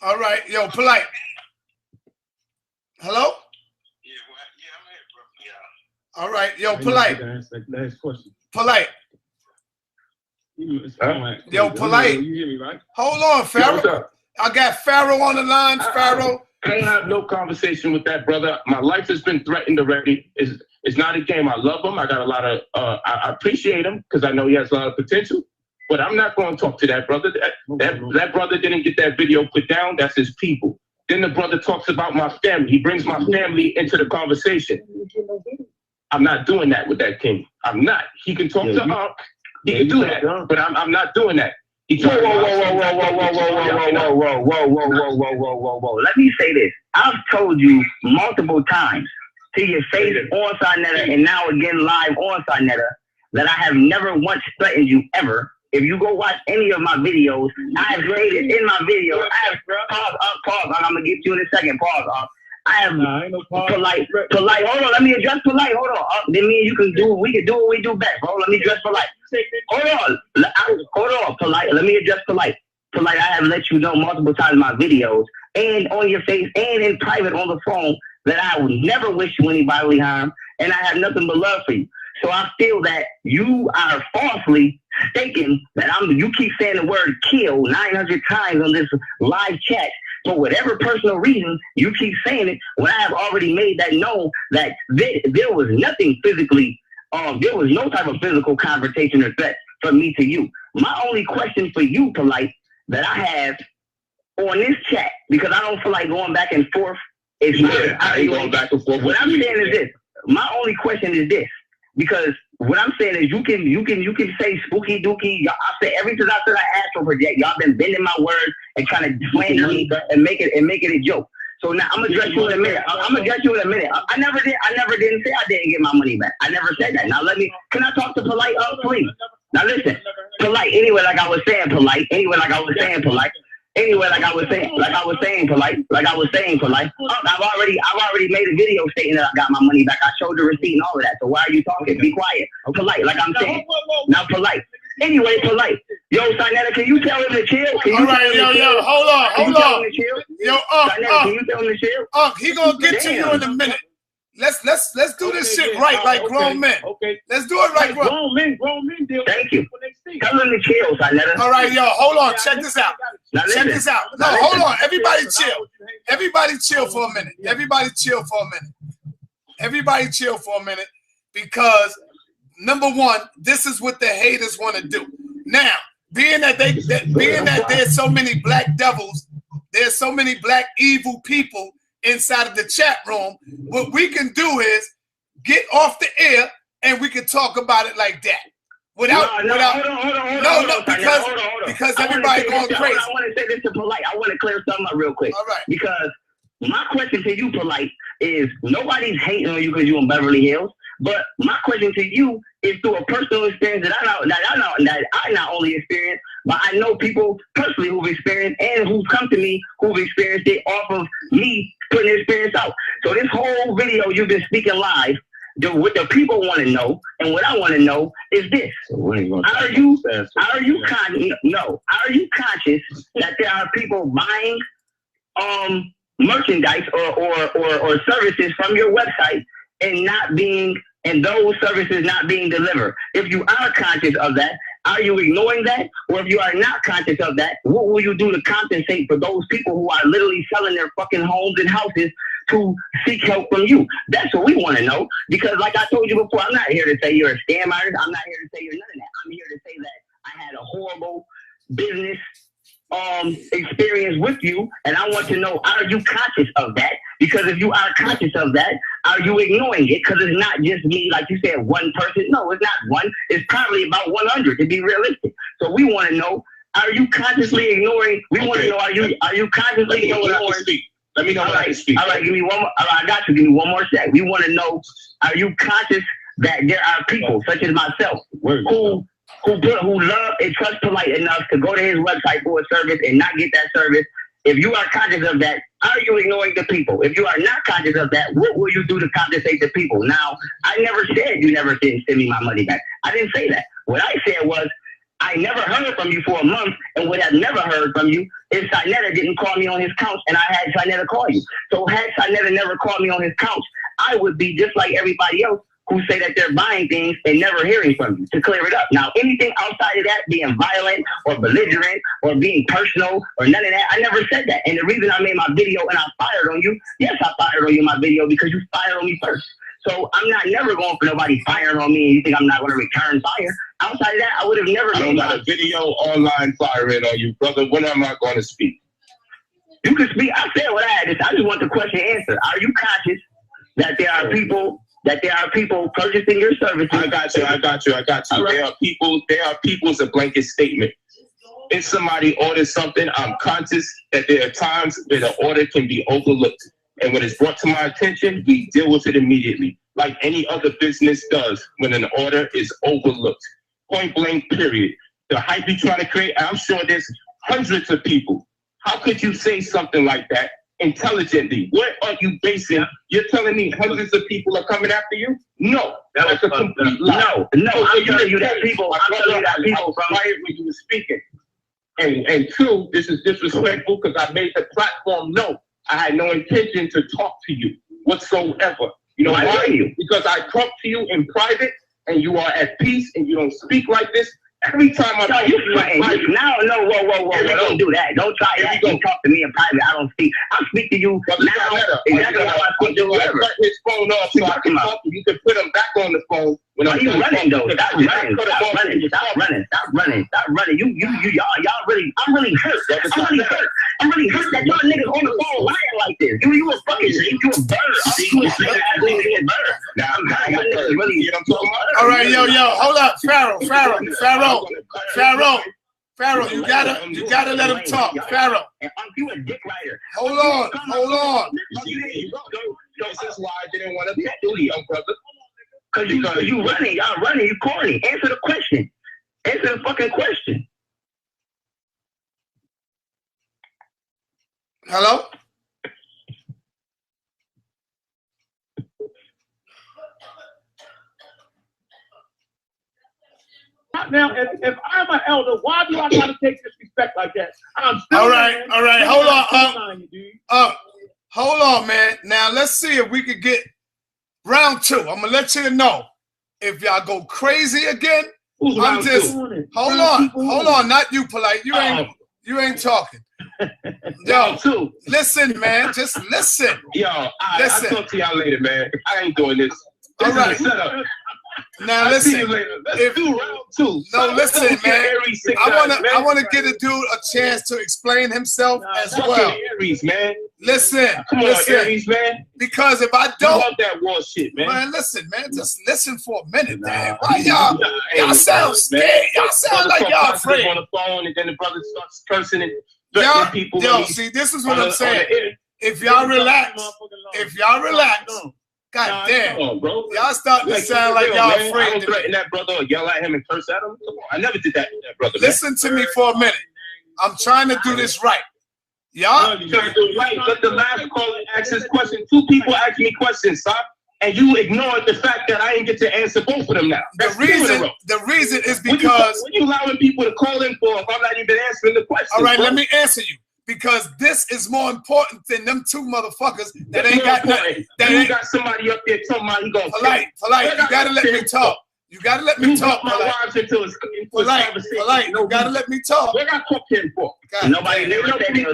All right, yo, Polight. Hello? Yeah, I'm here, bro. Yeah. All right, yo, Polight. Last question. Polight. Yo, Polight. You hear me, right? Hold on, Pharaoh. Yo, what's up? I got Pharaoh on the line. Pharaoh. I don't have no conversation with that brother. My life has been threatened already. It's not a game. I love him. I got a lot of, I appreciate him because I know he has a lot of potential. But I'm not going to talk to that brother. That brother didn't get that video put down. That's his people. Then the brother talks about my family. He brings my family into the conversation. I'm not doing that with that king. I'm not. He can talk to Ahnk. He can do that, but I'm not doing that. Whoa. Let me say this. I've told you multiple times to your face on Sinetta and now again live on Sinetta that I have never once threatened you ever. If you go watch any of my videos, I have stated in my video, I have pause. I'm gonna get you in a second. Pause. I have Polight. Hold on, let me address Polight. Hold on. Then me and you can do we can do what we do best, bro. Let me address Polight. Hold on, Polight. Let me address Polight. Polight, I have let you know multiple times in my videos and on your face and in private on the phone that I would never wish you any bodily harm, and I have nothing but love for you. So I feel that you are falsely stating that you keep saying the word kill 900 times on this live chat. For whatever personal reason, you keep saying it when I have already made that known that there was nothing physically, there was no type of physical confrontation or threat from me to you. My only question for you, Polight, that I have on this chat, because I don't feel like going back and forth. I ain't going back and forth. What I'm saying is this. My only question is this. Because what I'm saying is you can say spooky dookie. I say everything I said I asked for project. Y'all been bending my words and trying to slander me and make it a joke. So now I'm gonna address you in a minute. I never didn't say I didn't get my money back. I never said that. Now can I talk to Polight, please? Now listen, Polight. Anyway, like I was saying, Polight. I've already made a video stating that I got my money back. I showed the receipt and all of that. So why are you talking? Be quiet. Polight, like I'm saying. Now, Polight. Anyway, Polight. Yo, Sinetta, can you tell him to chill? All right, yo, hold on. Yo, can you tell him to chill? He gonna get to you in a minute. Let's do this shit right, like grown men. Okay. Let's do it right, grown men deal. Thank you. Tell him to chill, Sinetta. All right, yo, hold on. Check this out. No, hold on. Everybody chill. Everybody chill for a minute. Because number one, this is what the haters want to do. Now, being that there's so many black devils, there's so many black evil people inside of the chat room, what we can do is get off the air and we can talk about it like that. Because everybody going crazy. I want to say this to Polight. I want to clear something up real quick. All right. Because my question to you, Polight, is nobody's hating on you because you're in Beverly Hills. But my question to you is through a personal experience that I not only experienced, but I know people personally who've experienced and who've come to me who've experienced it off of me putting the experience out. So this whole video you've been speaking live, what the people want to know and what I want to know is this: Are you conscious that there are people buying merchandise or services from your website and those services not being delivered? If you are conscious of that, are you ignoring that? Or if you are not conscious of that, what will you do to compensate for those people who are literally selling their fucking homes and houses to seek help from you? That's what we want to know. Because like I told you before, I'm not here to say you're a scam artist. I'm not here to say you're none of that. I'm here to say that I had a horrible business experience with you, and I want to know, are you conscious of that? Because if you are conscious of that, are you ignoring it? Because it's not just me, like you said, one person. No, it's not one. It's probably about 100 to be realistic. So we want to know, are you consciously ignoring? We want to know, are you consciously ignoring? Let me know when I can speak. All right, give me one more. I got you. Give me one more sec. We want to know, are you conscious that there are people such as myself who love and trust Polight enough to go to his website for a service and not get that service? If you are conscious of that, are you ignoring the people? If you are not conscious of that, what will you do to compensate the people? Now, I never said you never didn't send me my money back. I didn't say that. What I said was, I never heard from you for a month and would have never heard from you if Sinetta didn't call me on his couch and I had Sinetta call you. So had Sinetta never called me on his couch, I would be just like everybody else who say that they're buying things and never hearing from you to clear it up. Now, anything outside of that, being violent or belligerent or being personal or none of that, I never said that. And the reason I made my video and I fired on you, yes, I fired on you in my video because you fired on me first. So I'm not never going for nobody firing on me and you think I'm not going to return fire. Outside of that, I would have never I don't got a video online firing on you, brother. When am I going to speak? You can speak. I said what I had to say. I just want the question answered. Are you conscious that there are people purchasing your services? I got you. Right. There are people is a blanket statement. If somebody orders something, I'm conscious that there are times where the order can be overlooked. And when it's brought to my attention, we deal with it immediately, like any other business does when an order is overlooked. Point blank, period. The hype you're trying to create, I'm sure there's hundreds of people. How could you say something like that intelligently? What are you basing? You're telling me hundreds of people are coming after you? No, that's a complete lie. No, I'm telling you that people. I'm telling you that people from right when you were speaking. And two, this is disrespectful because I made the platform know I had no intention to talk to you whatsoever. You know why? Because I talk to you in private and you are at peace and you don't speak like this. Every time I talk to you, whoa, don't do that. Don't try that. You talk to me in private. I don't speak. I speak to you now. Exactly how I speak to you. Cut his phone off so I can talk to you. You can put him back on the phone. When are you running though? Stop running. Stop running. Y'all really. I'm really hurt. I'm really hurt that y'all niggas on the phone lying like this. You a fucking you a bird. Now I'm really. You know what I'm talking about? All right, yo, hold up, Pharaoh, you gotta let him talk, Pharaoh. You a dick writer. Hold on. This is why I didn't want to talk to you, young brother. Because you running, y'all running, you corny. Answer the question. Answer the fucking question. Hello? Now, if I'm an elder, why do I gotta take disrespect like that? I'm still all right. Hold on, man. Now let's see if we could get round two. I'm gonna let you know if y'all go crazy again. I'm just hold on, not you, Polight. You ain't talking. Yo, listen, man. Just listen. Yo, I'll talk to y'all later, man. I ain't doing this. All right. Now listen. See you later. Let's do round two. No, listen, man. I wanna get a dude a chance to explain himself as well. Aries, man. Listen, Come on, Aries, man. Because if I don't, love that war shit, man. Man, listen, man. Just listen for a minute, man. Why y'all sound scared? Y'all sound like y'all afraid. On the phone, and then the brother starts cursing and threatening people. Yo, see, this is what I'm saying. If y'all relax, God damn, y'all starting to sound like y'all afraid. I don't threaten that brother or yell at him and curse at him. Come on, I never did that to that brother. Listen to me for a minute. I'm trying to do this right. Y'all trying to do it right. But the last caller asked this question. Two people asked me questions, son, and you ignored the fact that I didn't get to answer both of them now. The reason is because when you allowing people to call in for if I'm not even answering the question. All right, let me answer you. Because this is more important than them two motherfuckers that ain't got nothing. That ain't got somebody up there talking about he gonna Polight, you gotta let me talk. You gotta let me talk. My wives into his Polight, you gotta let me talk. What I talk to him for? Nobody never said they was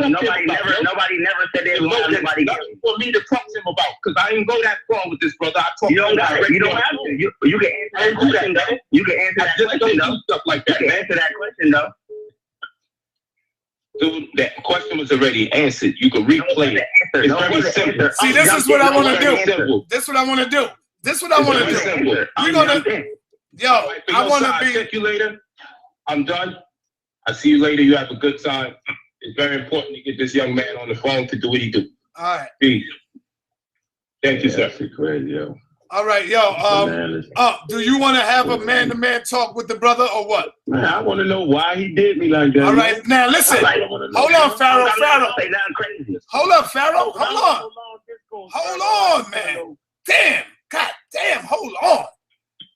nobody for me to talk to him about because I didn't go that far with this brother. You don't have to. You can answer that question though. You can answer that question though. Stuff like that, man. Answer that question though. Dude, that question was already answered. You can replay it. It's very simple. See, this is what I want to do. This is what I want to do. We're gonna, I want to be. Check you later. I'm done. I'll see you later. You have a good time. It's very important to get this young man on the phone to do what he do. All right. Peace. Thank you, sir. Crazy, yo. All right, do you want to have a man-to-man talk with the brother or what? Man, I want to know why he did me like that. All right, now listen. Hold on, Pharaoh. Hold up, Pharaoh. Hold on, man. Damn. God damn. Hold on.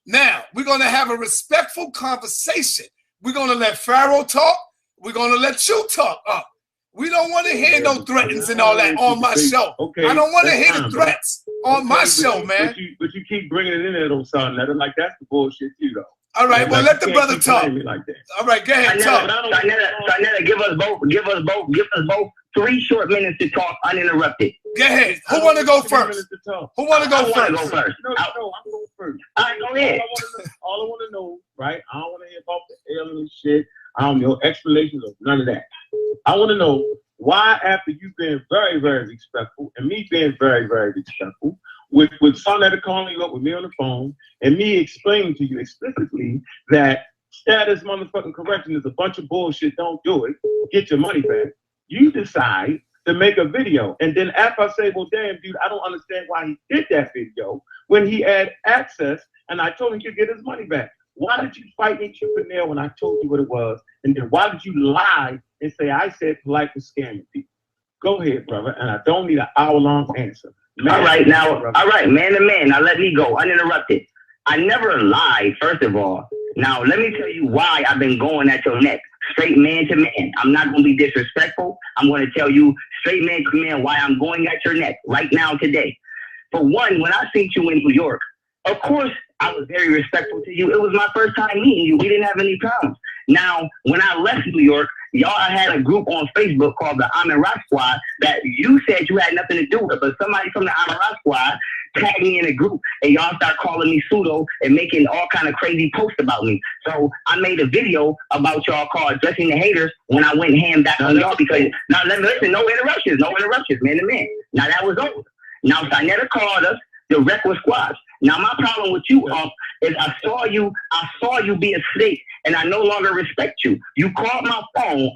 Now, we're going to have a respectful conversation. We're going to let Pharaoh talk. We're going to let you talk. We don't want to hear no threats and all that on my show. Okay, I don't want to hear the threats on my show, man. But you keep bringing it in there, though, son. Like that's the bullshit too, though. All right, well, let the brother talk. Like that. All right, go ahead, talk. Sonetta, give us both 3 short minutes to talk uninterrupted. Go ahead. Who want to go first? Who want to go first? No, I'm going first. All right, go ahead. All I want to know, right? I don't want to hear about the alien shit. I don't know explanations of none of that. I want to know why, after you being very, very respectful, and me being very, very respectful, with Sonetta calling you up with me on the phone, and me explaining to you explicitly that status motherfucking correction is a bunch of bullshit, don't do it, get your money back, you decide to make a video. And then after I say, well, damn, dude, I don't understand why he did that video when he had access, and I told him he could get his money back. Why did you fight me tooth and nail when I told you what it was? And then why did you lie and say I said Polight was scamming people? Go ahead, brother, and I don't need an hour-long answer. All right, man to man. Now let me go uninterrupted. I never lied, first of all. Now let me tell you why I've been going at your neck, straight man to man. I'm not going to be disrespectful. I'm going to tell you straight man to man why I'm going at your neck right now today. For one, when I seen you in New York, of course, I was very respectful to you. It was my first time meeting you. We didn't have any problems. Now, when I left New York, y'all had a group on Facebook called the Ahnk Squad that you said you had nothing to do with, but somebody from the Ahnk Squad tagged me in a group, and y'all start calling me pseudo and making all kind of crazy posts about me. So I made a video about y'all called Addressing the Haters when I went ham back on y'all because, now let me listen, no interruptions, man to man. Now that was over. Now Sonetta called us the Reckless Squads. Now my problem with you, is I saw you be a snake, and I no longer respect you. You called my phone,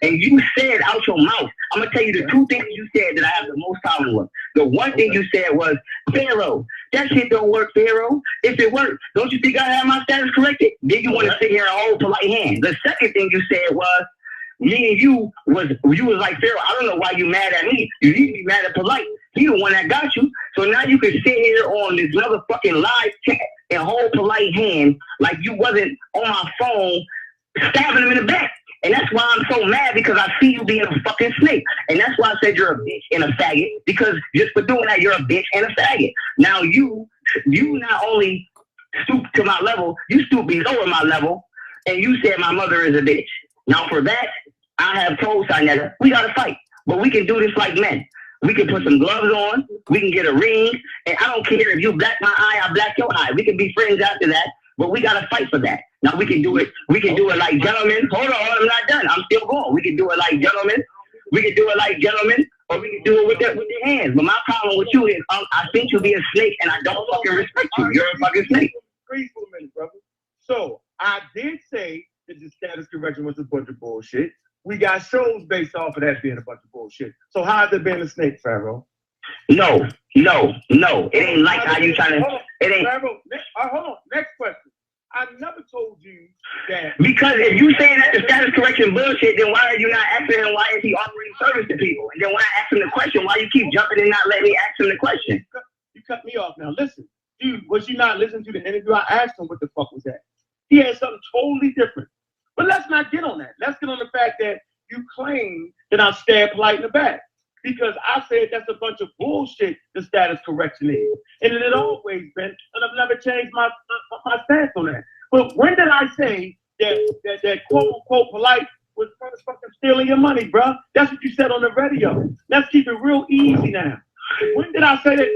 and you said out your mouth, I'm gonna tell you the 2 things you said that I have the most problem with. The one thing you said was, Pharaoh, that shit don't work, Pharaoh. If it worked, don't you think I have my status corrected? Then you want to sit here and hold Polight hand. The second thing you said was, me and you was like, Pharaoh, I don't know why you mad at me. You need to be mad at Polight. He the one that got you. So now you can sit here on this motherfucking live chat and hold Polight hand like you wasn't on my phone stabbing him in the back. And that's why I'm so mad, because I see you being a fucking snake. And that's why I said you're a bitch and a faggot, because just for doing that, you're a bitch and a faggot. Now you not only stoop to my level, you stoop below my level, and you said my mother is a bitch. Now for that, I have told Sonetta, we gotta fight, but we can do this like men. We can put some gloves on, we can get a ring, and I don't care if you black my eye, I black your eye. We can be friends after that, but we gotta fight for that. Now we can do it like gentlemen. Hold on, I'm not done. I'm still going. We can do it like gentlemen. We can do it like gentlemen, or we can do it with your hands. But my problem with you is I think you be a snake, and I don't fucking respect you. You're a fucking snake. Freeze for a minute, brother. So I did say that the status correction was a bunch of bullshit. We got shows based off of that being a bunch of bullshit. So how has it been a snake, Pharaoh? No. It ain't like how you trying to. It ain't. Pharaoh, hold on. Next question. I never told you that. Because if you saying that the status correction bullshit, then why are you not asking him why is he offering service to people? And then when I ask him the question, why you keep jumping and not letting me ask him the question? You cut me off now. Listen, dude, was you not listening to the interview? I asked him what the fuck was that. He had something totally different. But let's not get on that. Let's get on the fact that you claim that I stabbed Polight in the back. Because I said that's a bunch of bullshit the status correction is. And it had always been, and I've never changed my stance on that. But when did I say that quote unquote Polight was fucking stealing your money, bro? That's what you said on the radio. Let's keep it real easy now. When did I say that?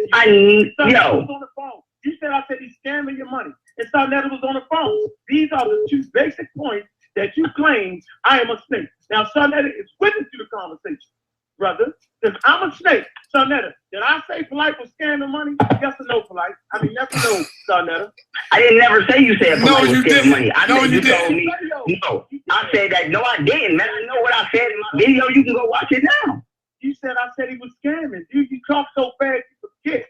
Yo. Was on the phone. You said I said he's scamming your money. And Sonetta was on the phone. These are the 2 basic points that you claim I am a snake. Now Sonetta is witness to the conversation, brother. Because I'm a snake. Sonetta, did I say Polight was scamming money? Yes or no, Polight? I mean, yes or no, Sonetta? I didn't never say you said Polight was scamming money. I no, said you told me. No, I said that. No, I didn't, man. I know what I said in my video. You can go watch it now. You said I said he was scamming. You talk so fast you forget.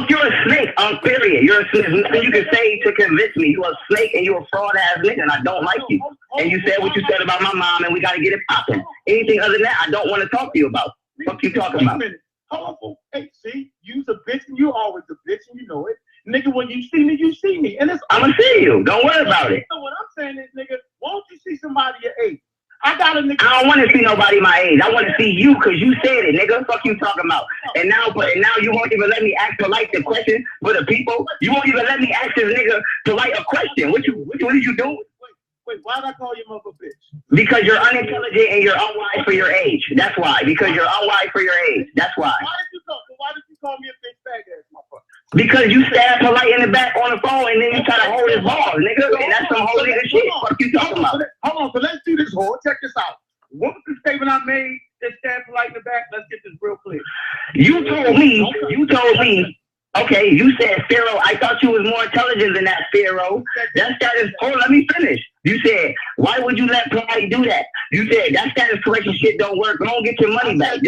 You're a snake. Period. You're a snake. There's nothing you can say to convince me. You're a snake and you're a fraud ass nigga, and I don't like you. And you said what you said about my mom, and we got to get it popping. Anything other than that, I don't want to talk to you about. What you talking about? Colorful. Hey, see, you's a bitch, and you always a bitch, and you know it. Nigga, when you see me, you see me. And it's I'm going to see you. Don't worry about it. So what I'm saying is, nigga, won't you see somebody your age? I got a nigga. I don't want to see nobody my age. I want to see you because you said it, nigga. Fuck you talking about. And now you won't even let me ask Polight the question for the people. You won't even let me ask this nigga Polight a question. What did you do? Wait, why did I call you mother bitch? Because you're unintelligent and you're unwise for your age. That's why. Because you're unwise for your age. That's why. Why did you call me a big fag ass motherfucker? Because you stabbed Polight in the back on the phone and then you try to hold his balls, nigga. And that's some whole nigga shit. What you talking about? Hold on, so let's do this whole. Check this out. What was the statement I made that stabbed Polight in the back? Let's get this real clear. You told me, okay, you said, Pharaoh, I thought you was more intelligent than that, Pharaoh. That status, let me finish. You said, why would you let Polight do that? You said, that status correction shit don't work. Don't get your money back.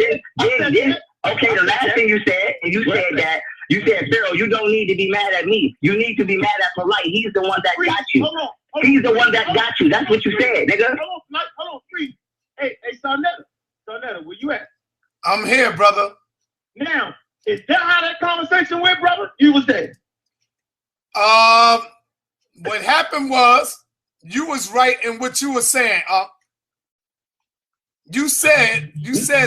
Okay, the last thing you said, and you said that, you said, Pharaoh, you don't need to be mad at me. You need to be mad at Polight. He's the one that got you. He's the one that got you. That's what you said, nigga. Hold on, Free. Hey, Sarnetta, where you at? I'm here, brother. Now, is that how that conversation went, brother? You was there. What happened was, you was right in what you were saying, You said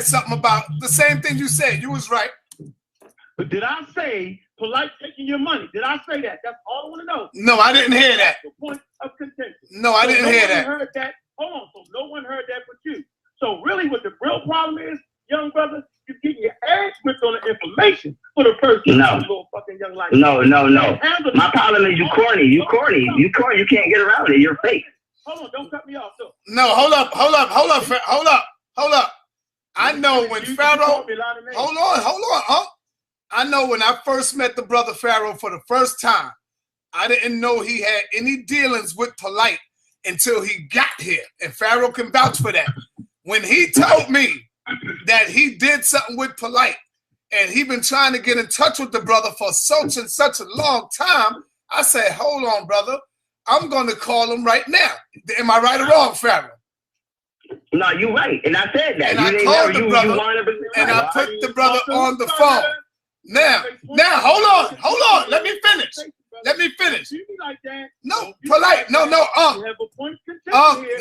something about the same thing you said. You was right. But did I say Polight taking your money? Did I say that? That's all I want to know. No, I didn't hear that. That's the point of contention. No, I didn't hear that. Heard that. Hold on. So no one heard that but you. So really what the real problem is, young brother, you're getting your ass whipped on the information for the person. No. Little fucking young life. No. My problem is you corny. You can't get around it. You're fake. Hold on. Don't cut me off, though. No, hold up. I know when Pharaoh, hold on. I know when I first met the brother Pharaoh for the first time, I didn't know he had any dealings with Polight until he got here. And Pharaoh can vouch for that. When he told me that he did something with Polight and he been trying to get in touch with the brother for such and such a long time, I said, hold on, brother. I'm going to call him right now. Am I right or wrong, Pharaoh? No, you're right. And I said that. And I called the brother, and I put the brother on the phone. Now, hold on. Let me finish. No, Polight. No,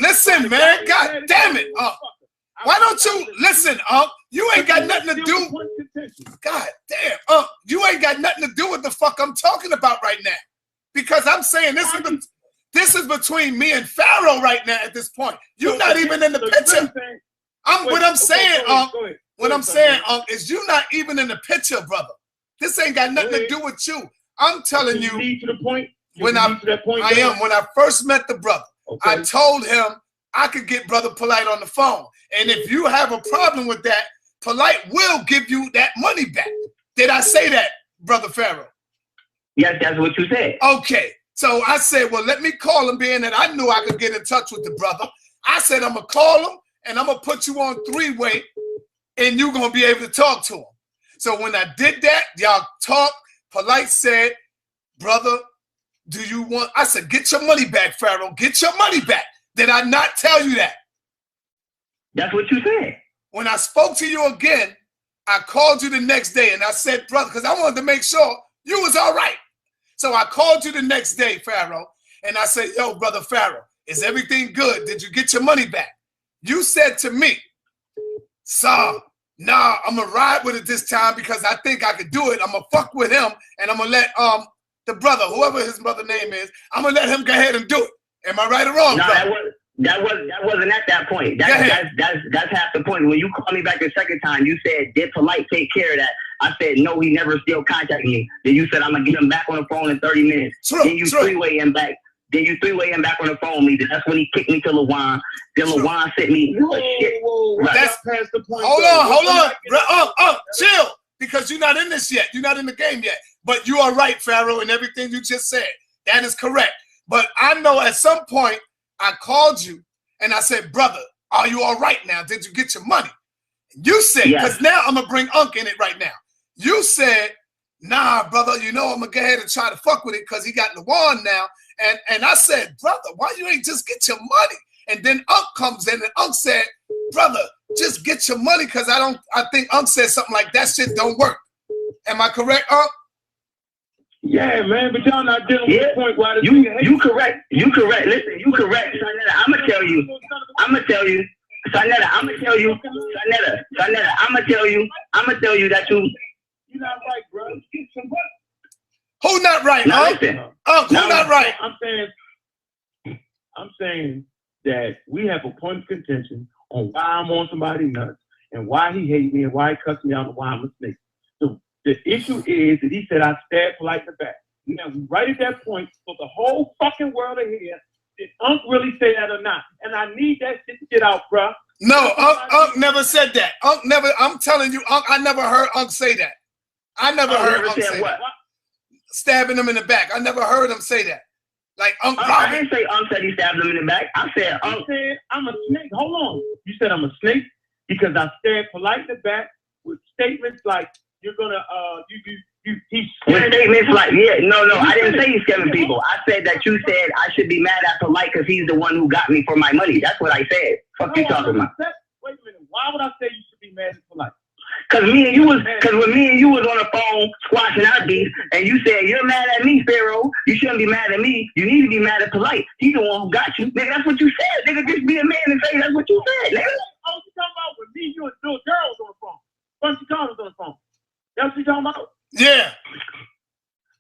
listen, man. God damn it. Why don't you listen, you ain't got nothing to do. God damn, you ain't got nothing to do with the fuck I'm talking about right now. Because I'm saying this is between me and Pharaoh right now at this point. You're not even in the picture. What I'm saying, is you not even in the picture, brother. This ain't got nothing to do with you. I'm telling you, when I first met the brother, I told him I could get brother Polight on the phone. And if you have a problem with that, Polight will give you that money back. Did I say that, brother Pharaoh? Yes, that's what you said. Okay. So I said, well, let me call him, being that I knew I could get in touch with the brother. I said, I'm going to call him, and I'm going to put you on three-way, and you're going to be able to talk to him. So when I did that, y'all talked. Polight said, brother, do you want... I said, get your money back, Pharaoh. Get your money back. Did I not tell you that? That's what you said. When I spoke to you again, I called you the next day, and I said, brother, because I wanted to make sure you was all right. So I called you the next day, Pharaoh, and I said, yo, brother Pharaoh, is everything good? Did you get your money back? You said to me, nah, I'm going to ride with it this time because I think I could do it. I'm going to fuck with him, and I'm going to let the brother, whoever his brother name is, I'm going to let him go ahead and do it. Am I right or wrong, brother? That wasn't at that point. That's half the point. When you called me back the second time, you said, did Polight take care of that? I said, no, he never still contacted me. Then you said, I'm going to get him back on the phone in 30 minutes. Then you three-way him back. On the phone with me. That's when he kicked me to LaJuan. Then LaJuan sent me shit. That's past the point. Hold on. Chill. Because you're not in this yet. You're not in the game yet. But you are right, Pharaoh, and everything you just said. That is correct. But I know at some point, I called you and I said, brother, are you all right now? Did you get your money? You said, because now I'm going to bring Ahnk in it right now. You said, nah, brother, you know, I'm going to go ahead and try to fuck with it because he got LaJuan now. And I said, brother, why you ain't just get your money? And then Ahnk comes in and Ahnk said, brother, just get your money because I think Ahnk said something like that shit don't work. Am I correct, Ahnk? Yeah, man, but y'all not dealing with the point why you correct. Listen, you correct. I'm gonna tell you. Sonetta, I'm gonna tell you, Sonetta, I'm gonna tell you that you're not right, bro. Who not right, now, Ahnk? Ahnk, who not right? I'm saying that we have a point of contention on why I'm on somebody's nuts and why he hates me and why he cuts me out and why I'm a snake. So the issue is that he said I stabbed Polight in the back. Now, right at that point, for the whole fucking world to hear, did Ahnk really say that or not? And I need that shit to get out, bruh. No, Ahnk never said that. Ahnk never, I'm telling you, Ahnk, I never heard Ahnk say that. I never heard Ahnk say that. Stabbing him in the back. I never heard him say that. Like Ahnk. I didn't say Ahnk said he stabbed him in the back. I said Ahnk said I'm a snake. Hold on. You said I'm a snake because I stabbed Polight in the back with statements like you're gonna with statements like no, I didn't say he's scamming people. I said that you said I should be mad at Polight because he's the one who got me for my money. That's what I said. Fuck you talking about? Wait a minute. Why would I say you should be mad at Polight? Because when me and you was on the phone squashing our beef, and you said you're mad at me, Pharaoh. You shouldn't be mad at me. You need to be mad at Polight. He's the one who got you, nigga. That's what you said, nigga. Just be a man and say that's what you said, nigga. Oh, you talking about with me, you and Bill Gerald on the phone? Bunch of cars on the phone. That's what you talking about? Yeah.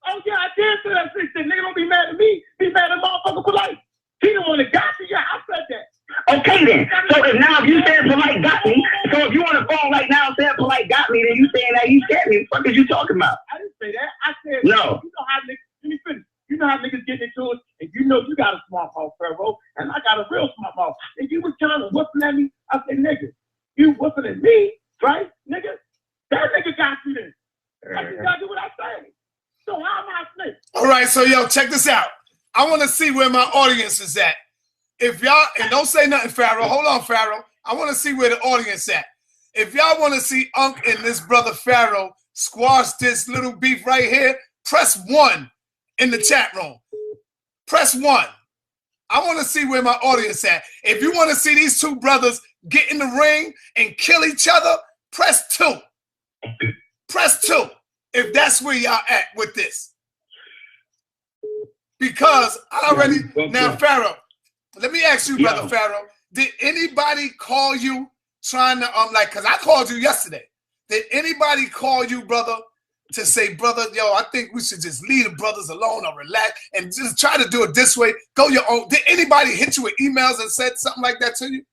Oh yeah, I did say that shit. Nigga, don't be mad at me. Be mad at motherfucker Polight. He the one that got you. Yeah, I said that. Okay then. So if you saying Polight got me, so if you on the phone right now saying Polight got me, then you saying that he scared me. What the fuck is you talking about? I didn't say that. I said no. You know how niggas, let me finish. You know how niggas get into it, and you know you got a smart mouth, Pharaoh, and I got a real smart mouth. And you was trying to whooping at me. I said, nigga, you whooping at me, right, nigga? That nigga got you then. That's exactly what I said. So how am I a snake? All right, so yo, check this out. I want to see where my audience is at. If y'all, and don't say nothing, Pharaoh. Hold on, Pharaoh. I want to see where the audience at. If y'all want to see Ahnk and this brother Pharaoh squash this little beef right here, press 1 in the chat room. Press 1. I want to see where my audience at. If you want to see these two brothers get in the ring and kill each other, press 2. Press 2. If that's where y'all at with this. Because I already, now Pharaoh, let me ask you, brother Pharaoh, did anybody call you trying to, because I called you yesterday. Did anybody call you, brother, to say, brother, yo, I think we should just leave the brothers alone or relax and just try to do it this way, go your own? Did anybody hit you with emails and said something like that to you?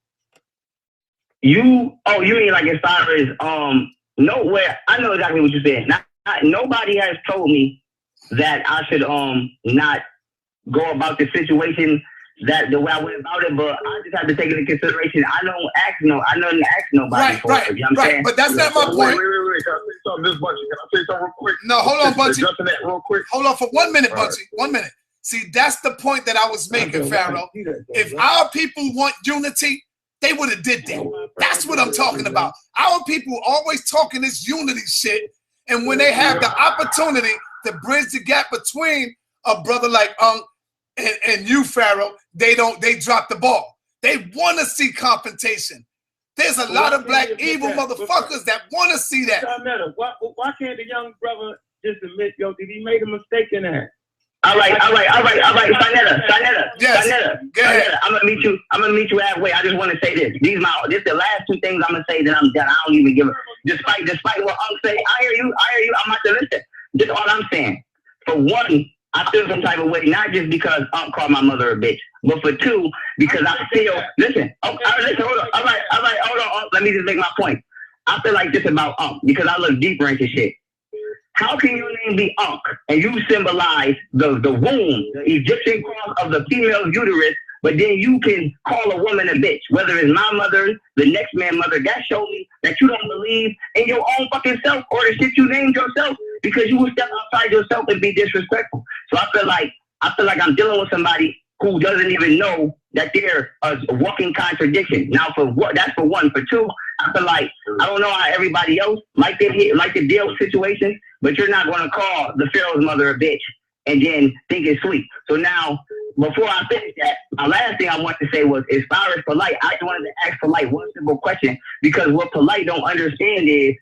You mean like as far as, nowhere, I know exactly what you're saying. Nobody has told me that I should, not go about the situation the way I went about it, but I just have to take it into consideration. I don't ask nobody for it. You know what I'm saying? But that's not my point. Wait. Can I say something, Miss Bunchy? Can I say something real quick? No, hold on, Bunchy. Addressing that real quick. Hold on for 1 minute, Bunchy. 1 minute. See, that's the point that I was making, Pharaoh. If our people want unity, they would have did that. That's what I'm talking about. Our people always talking this unity shit, and when they have the opportunity to bridge the gap between a brother like Ahnk and you, Pharaoh, they drop the ball. They want to see confrontation. There's a lot of black evil motherfuckers that want to see that. Why can't the young brother just admit, yo, did he make a mistake in that? All right. Sonetta. Yes. Sonetta, I'm gonna meet you halfway. I just want to say this. This is the last 2 things I'm gonna say, then I'm done. I don't even give a despite what Ahnk say. I hear you. I'm not to listen. This is all I'm saying. For one, I feel some type of way, not just because Ahnk called my mother a bitch, but for 2, because I feel, listen, hold on. All right, hold on. Let me just make my point. I feel like this about Ahnk because I look deeper into shit. How can your name be Ahnk and you symbolize the womb, the Egyptian cross of the female uterus, but then you can call a woman a bitch, whether it's my mother, the next man's mother? That shows me that you don't believe in your own fucking self or the shit you named yourself, because you will step outside yourself and be disrespectful. So I feel like I'm dealing with somebody who doesn't even know that they're a walking contradiction. Now, that's for 1. For 2, I feel like I don't know how everybody else like to deal with situations, but you're not going to call the Pharaoh's mother a bitch and then think it's sweet. So now, before I finish that, my last thing I want to say was, as far as Polight, I just wanted to ask Polight one simple question, because what Polight don't understand is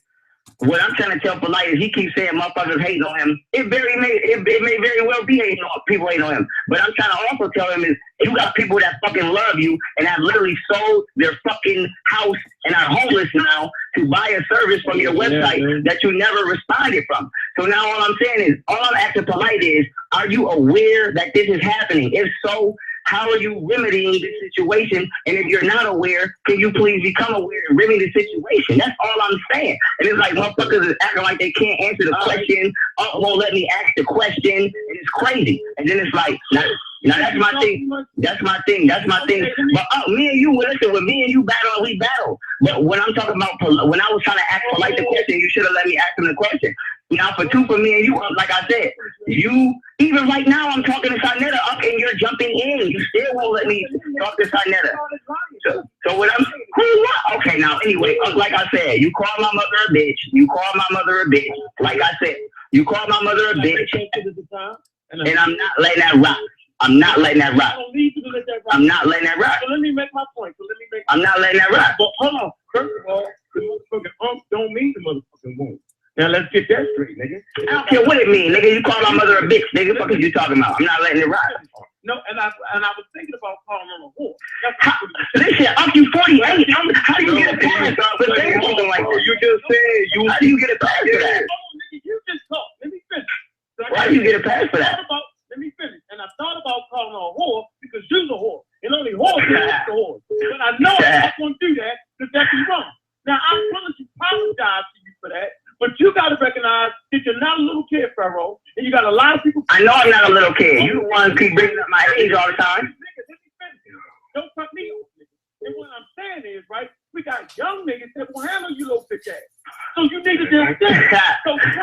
what I'm trying to tell Polight is he keeps saying motherfuckers hating on him. It may very well be hating on people hating on him. But I'm trying to also tell him is you got people that fucking love you and have literally sold their fucking house and are homeless now to buy a service from your website that you never responded from. So now all I'm saying is, all I'm asking Polight is, are you aware that this is happening? If so, how are you remedying this situation? And if you're not aware, can you please become aware and remedy the situation? That's all I'm saying. And it's like motherfuckers is acting like they can't answer the question. Won't let me ask the question. And it's crazy. And then it's like, now that's my thing. That's my thing. That's my thing. But me and you, listen, when me and you battle, we battle. But when I'm talking about, when I was trying to ask Polight the question, you should have let me ask him the question. Now for me and you, like I said, you, even right now I'm talking to Sarnetta up and you're jumping in. You still won't let me talk to Sarnetta. So what I'm, okay, now anyway, like I said, you call my mother a bitch. You call my mother a bitch. Like I said, you call my mother a bitch. And I'm not letting that rock. I'm not letting that rock. I'm not letting that rock. So let me make my point. I'm not letting that rock. But hold on. First of all, the motherfucking Ahnk don't mean the motherfucking womb. Now let's get that straight, nigga. I don't care what it means, nigga. You call my mother a bitch, nigga. What the fuck are you talking about? I'm not letting it rock. No, and I was thinking about calling her a whore. Listen, Ahnk, you 48. How do you get a pass for saying something like that? You just said you. How do you get a pass for that? Nigga, you just talk. Let me finish. Why do you get a pass for that? Let me finish. And I thought about calling her a whore because you're a whore. And only whores can ask a whore. But I know I'm not going to do that because that's wrong. Now, I'm willing to apologize to you for that. But you got to recognize that you're not a little kid, Pharaoh. And you got a lot of people. I know I'm not a little kid. You the one who keep bringing up my age all the time. Nigga, let me finish. Don't cut me off, nigga. And what I'm saying is, right, we got young niggas that will handle you little bitch ass. So you need to do that.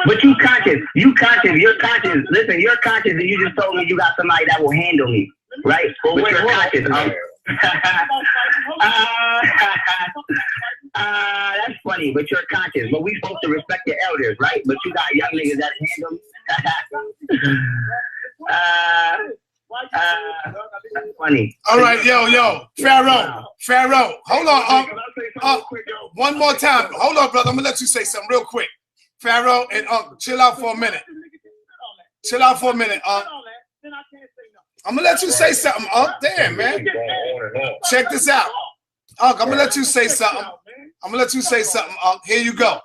But you conscious. You're conscious. Listen, you're conscious and you just told me you got somebody that will handle me. Right? But you're conscious. That's funny, but you're conscious. But we supposed to respect your elders, right? But you got young niggas that handle me. That's funny. All right, yo, Pharaoh, hold on, one more time. Hold on, brother. I'm gonna let you say something real quick. Pharaoh and chill out for a minute. Chill out for a minute, I'm gonna let you say something, Damn, man. Check this out. I'm gonna let you say something. Here you go.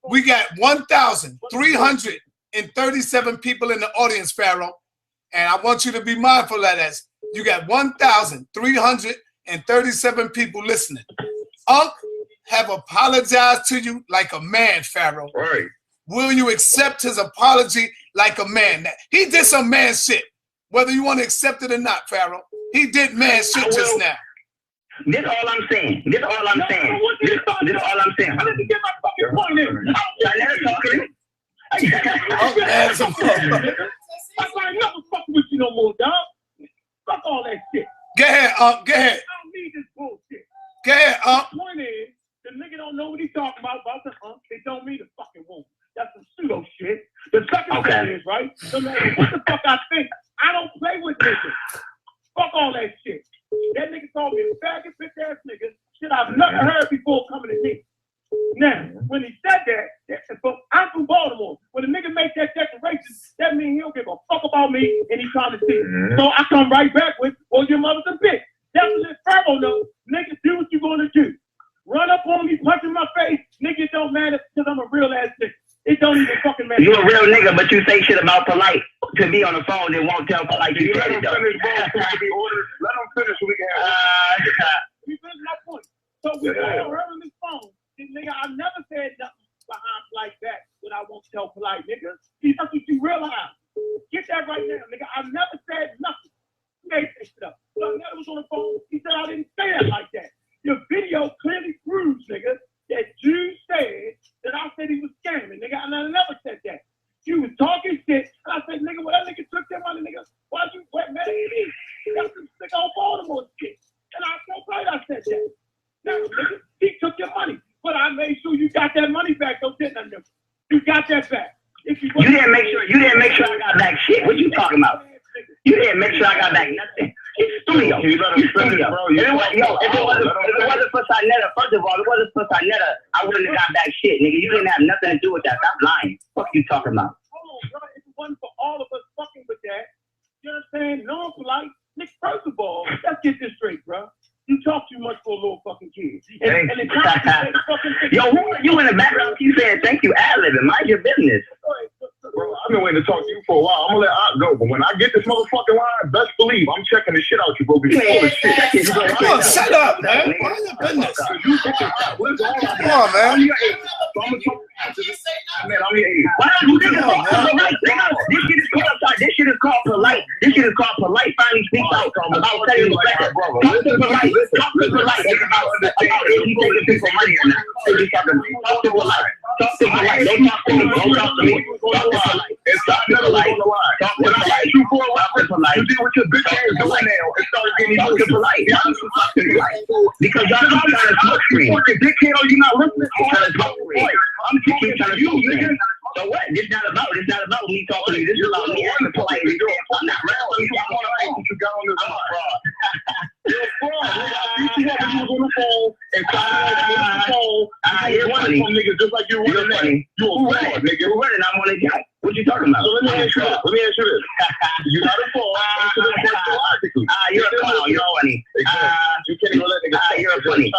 We got 1,337 people in the audience, Pharaoh. And I want you to be mindful of that. You got 1,337 people listening. Ahnk have apologized to you like a man, Pharaoh. Right. Will you accept his apology like a man? He did some man shit, whether you want to accept it or not, Pharaoh. He did man shit just now. This all I'm saying. This all I'm saying. This all I'm saying. I need to get my fucking point in. I never talking. I'm not never fucking with you no more, dog. Fuck all that shit. Go ahead, Go ahead. I don't need this bullshit. Go ahead, The point is, the nigga don't know what he's talking about the Ahnk. They don't mean the fucking womb. That's some pseudo shit. The second thing is, right, no matter what the fuck I think, I don't play with niggas. Fuck all that shit. That nigga called me a faggot, bitch ass nigga. Shit I've never heard before coming to me. Now, when he said that, but I'm from Baltimore. When a nigga make that declaration, that means he don't give a fuck about me and he trying to see it. So I come right back with, well, your mother's a bitch. That's what this Pharaoh knows. Nigga, do what you gonna do. Run up on me, punch in my face. Nigga, it don't matter because I'm a real ass nigga. It don't even fucking matter. You a real nigga, but you say shit about Polight to me on the phone and won't tell Polight you said it though. Let him finish so we can have You finish my point. So we all heard on this phone. Nigga, I never said nothing behind like that when I won't tell Polight, nigga. See, that's what you realize. Get that right now, nigga. I never said nothing. You made that shit up. So I never was on the phone. He said I didn't say that like that. Your video clearly proves, nigga, that you said that I said he was scamming, nigga. And I never said that. You was talking shit, and I said, nigga, well, that nigga took that money, nigga. Why'd you wet mad at me? That's some sick old Baltimore shit. And I told Polight I said that. Now, nigga, he took your money. But I made sure you got that money back. Don't get nothing. You got that back. If you didn't make sure. You didn't make sure I got back shit. What you talking about? You didn't make sure I got back nothing. It's studio. It's studio. If it wasn't for Sarnetta, First of all, it wasn't for Sarnetta. I wouldn't have got back shit, nigga. You didn't have nothing to do with that. Stop lying. What you talking about? Hold on, bro. If it wasn't for all of us fucking with that, you know what I'm saying? No, Polight. Nick, first of all, let's get this straight, bro. You talk too much for a little fucking kid. And the yo, who are you in the background? Keep saying thank you, ad-libbing. Mind your business. Bro, I've been waiting to talk to you for a while. I'm gonna let Ahnk go, but when I get this motherfucking line, best believe I'm checking the shit out you, bro. Because all the shit. Come on, shut up, man. Mind your business. Come on, man. I'm your age. So I'm gonna talk to you. Man, I'm your age. Why don't you think it's this shit is called this shit is called Polight. This shit is called Polight finally speaks out about telling you like brother. Talk to Polight. Talk to Polight. It's about if you taking people money or not. Talk to Polight. Talk to Polight. Don't talk to me. Don't talk to me. Talk to Polight. It's not never going to lie. When I asked you for a reference, you did what your bitch ass doing now and started getting talk to Polight. Because y'all keep trying to smoke screen. Fucking dickhead, are you not listening? I'm keep trying to smoke screen. So what? This not about me talking to you. This is about me asking Polight. I'm not around. I want to ask what you got on this fraud. You're a fraud, nigga. You was on the phone and talking on the phone. You're running from niggas just like you're running. You're a fraud, nigga. You're running. I'm on a jack. What you talking about? So let me ask you this. You're not a fraud. You're a clown. You're funny. You can't even let niggas you're funny.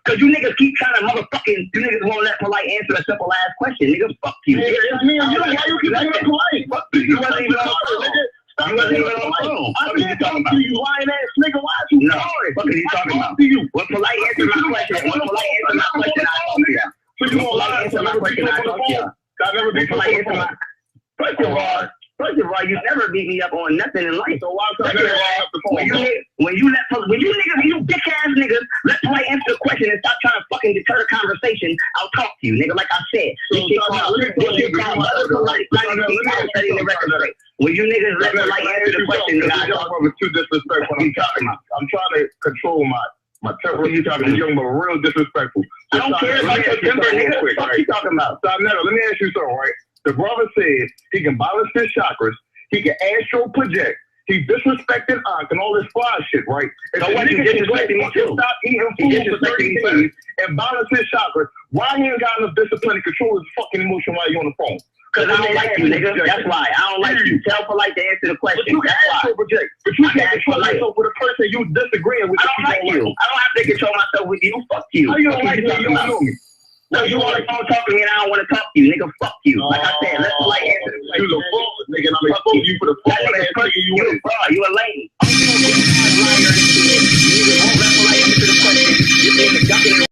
Cause you niggas keep trying to motherfucking, you niggas won't let Polight answer a simple ass question. Nigga, fuck you. Yeah, it's me and you. Why you keep saying Polight? Fuck you. You wasn't even on the phone. You wasn't even on the phone. What are you talking about? You lying ass nigga. Why are you sorry? What are you talking about? When Polight answered my question, I talk to you. So you won't lie answer my question, I talk to you. I never be Polight answer my First of all, you never beat me up on nothing in life. So why should I the phone? When you niggas, you bitch ass niggas, let Polight answer the question and stop trying to fucking deter the conversation, I'll talk to you, nigga. Like I said, this shit called setting the record straight. When you niggas let Polight answer the question, nigga, I'm too disrespectful. I'm trying to control my temper. You talking to young, but real disrespectful. I don't care about your temper, nigga. What are you talking about? Let me ask you something, right? The brother said he can balance his chakras, he can astral project, he disrespected Ahnk and all this fly shit, right? And so what you disrespecting me too? Stop eating food for 30 days and balance his chakras. Why he ain't got enough discipline to control his fucking emotion while you on the phone? Because I don't like you, nigga. That's why. I don't like you. Tell Polight to answer the question. But you can astral project. But you can't control yourself with a person you disagreeing with. I don't like you. I don't have to control myself with you. Fuck you. How you don't like me? You don't know me. No, you want to talk to me and I don't want to talk to you, nigga. Fuck you. Like I said, let Polight answer the question. You the fraud, nigga, and I'm exposing you for the fraud ass nigga you is. You a lady. I'm going to get a liar and shit. You won't let Polight answer the question. You're being a ducking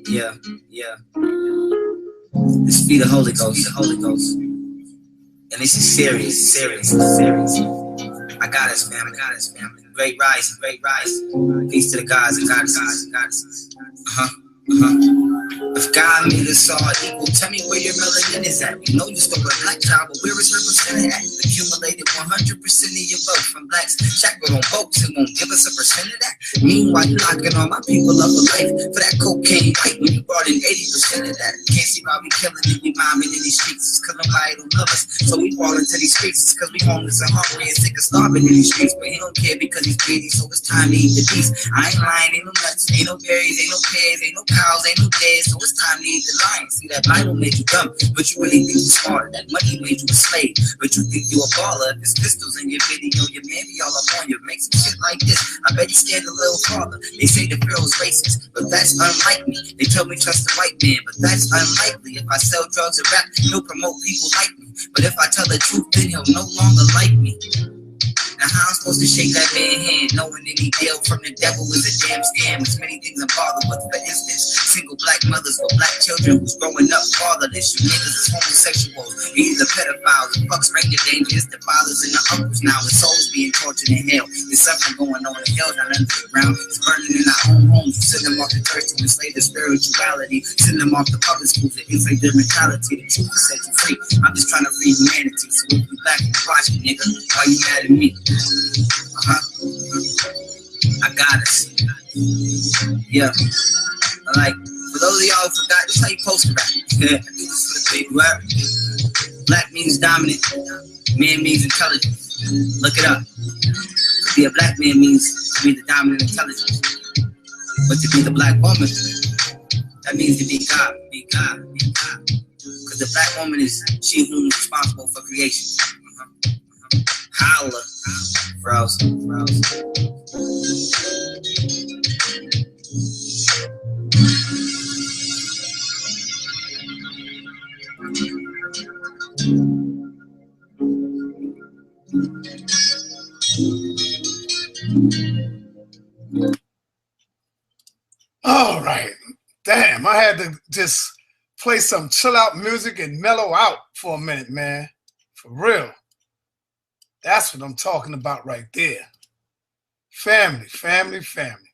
Yeah, yeah. This be the Holy Ghost, the Holy Ghost. And this is serious, serious, serious. I got us, man, I got us, man. Great rise, great rise. Peace to the gods and goddesses. If God made us all equal, tell me where your melanin is at. We know you stole a black child, but where is represented at? Accumulated 100% of your wealth from blacks. Shackled on boats and won't give us a percent of that. Meanwhile, you locking all my people up for life for that cocaine fight when you brought in 80% of that. Can't see why we killing and we mobbing in these streets. It's cause nobody don't love us. So we fall into these streets. It's cause we homeless and hungry and sick of starving in these streets. But he don't care because he's greedy, so it's time to eat the beast. I ain't lying, ain't no nuts, ain't no berries, ain't no pears, ain't no cows, ain't no days. So it's time to eat the lion. See, that Bible made you dumb, but you really think you're smarter. That money made you a slave, but you think you a baller. If there's pistols in your video, your man be all up on you. Make some shit like this, I bet he scared a little father. They say the Pharaoh's racist, but that's unlike me. They tell me trust the white man, but that's unlikely. If I sell drugs and rap, he'll promote people like me. But if I tell the truth, then he'll no longer like me. Now how I'm supposed to shake that man's hand, knowing any deal from the devil is a damn scam? There's many things I'm bothered with. For instance, single black mothers with black children who's growing up fatherless. You niggas is homosexuals, you're either pedophiles, the fuck stranger danger. It's the fathers and the uncles now, with souls being tortured in hell. There's something going on in hell, not under the ground. It's burning in our own homes. You send them off to church to enslave their spirituality. Send them off to public schools to enslave their mentality. The truth will set you free. I'm just trying to free humanity. So if you black and watch me, nigga, why you mad at me? I got us. Yeah. Like, for those of y'all who forgot, this is how you post rap. Yeah, I do this for the big rap. Black means dominant, man means intelligence. Look it up. To be a black man means to be the dominant intelligence. But to be the black woman, that means to be God, be God, be God. Because the black woman is she who's responsible for creation. Holla. Pharaohs. All right. Damn, I had to just play some chill out music and mellow out for a minute, man. For real. That's what I'm talking about right there. Family, family, family.